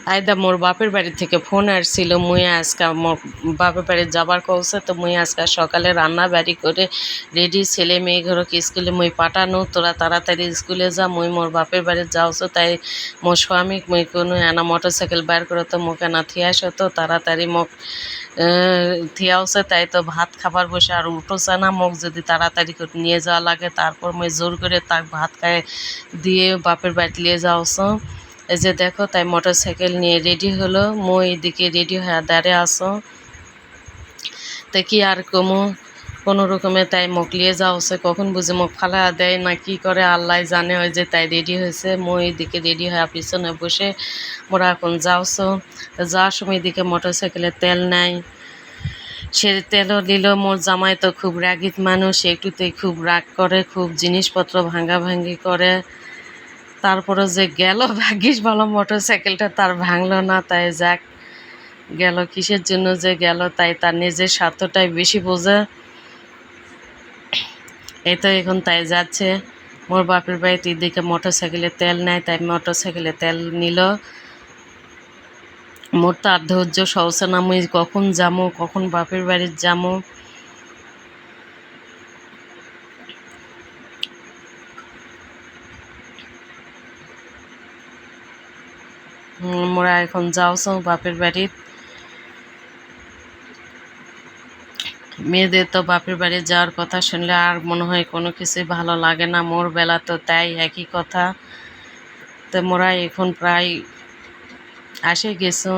আয়দা মোর বাপের বাড়ি থেকে ফোন আসছিল, মুই আজকে মোর বাপের বাড়ি যাবার কৌছে, তো মুই আজকে সকালে রান্না বাড়ি করে রেডি ছেলে মেয়ে ঘরকে স্কুলে মুই পাঠানো, তোরা তাড়াতাড়ি স্কুলে যা, মুই মোর বাপের বাড়ি যাওছো। তাই মোর স্বামী মুই কোনো এনা মোটর সাইকেল বাইর করে তো মোক এনা থিয়ে আসো, তো তাড়াতাড়ি মোক থিয়াওছে। তাই তো ভাত খাবার বসে আর উঠোছে না, মোক যদি তাড়াতাড়ি করে নিয়ে যাওয়া লাগে, তারপর মুই জোর করে তাক ভাত খায় দিয়ে বাপের বাড়ি নিয়ে যাওছো। এই যে দেখো, তাই মোটর সাইকেল নিয়ে রেডি হলো, মই এদিকে রেডি হয়ে দাঁড়িয়ে আসো। তাই কি আর কমু, কোনো রকমে তাই মকলিয়ে যাওছে, কখন বুঝে মুখ ফালা দেয় না কি করে আল্লাহ জানে। ওই যে তাই রেডি হয়েছে, মই এদিকে রেডি হয়ে পিছনে বসে মোরা এখন যাওছো। যাওয়ার সময় এদিকে মোটর সাইকেলে তেল নাই, সে তেলও দিল। মোর জামাই তো খুব রাগিত মানুষ, একটুতেই খুব রাগ করে, খুব জিনিসপত্র ভাঙ্গাভাঙ্গি করে। তারপরে যে গেল, ভাগ্যিস ভালো মোটর সাইকেলটা তার ভাঙলো না। তাই যাক গেল, কিসের জন্য যে গেল, তাই তার নিজের স্বার্থটাই বেশি বোঝে। এই তো এখন তাই যাচ্ছে মোর বাপের বাড়িতে, এদিকে মোটর সাইকেলে তেল নেয়, তাই মোটর সাইকেলে তেল নিল। মোর তো আর ধৈর্য সহসে না, মুই কখন যামো, কখন বাপের বাড়ির যামো। মোরা এখন যাওছো বাপের বাড়ির। মেয়েদের তো বাপের বাড়ি যাওয়ার কথা শুনলে আর মনে হয় কোনো কিছুই ভালো লাগে না, মোর বেলা তো তাই একই কথা। তো মোরা এখন প্রায় আসে গেছো।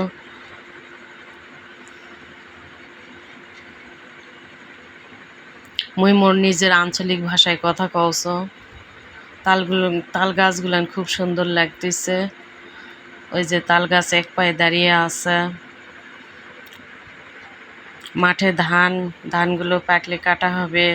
মুই মোর নিজের আঞ্চলিক ভাষায় কথা কওছো। তাল গাছগুলান খুব সুন্দর লাগতেছে। ওই যে তাল গাছ এক পায়ে দাঁড়িয়ে আছে। মাঠে ধানগুলো পাকলে কাটা হবে।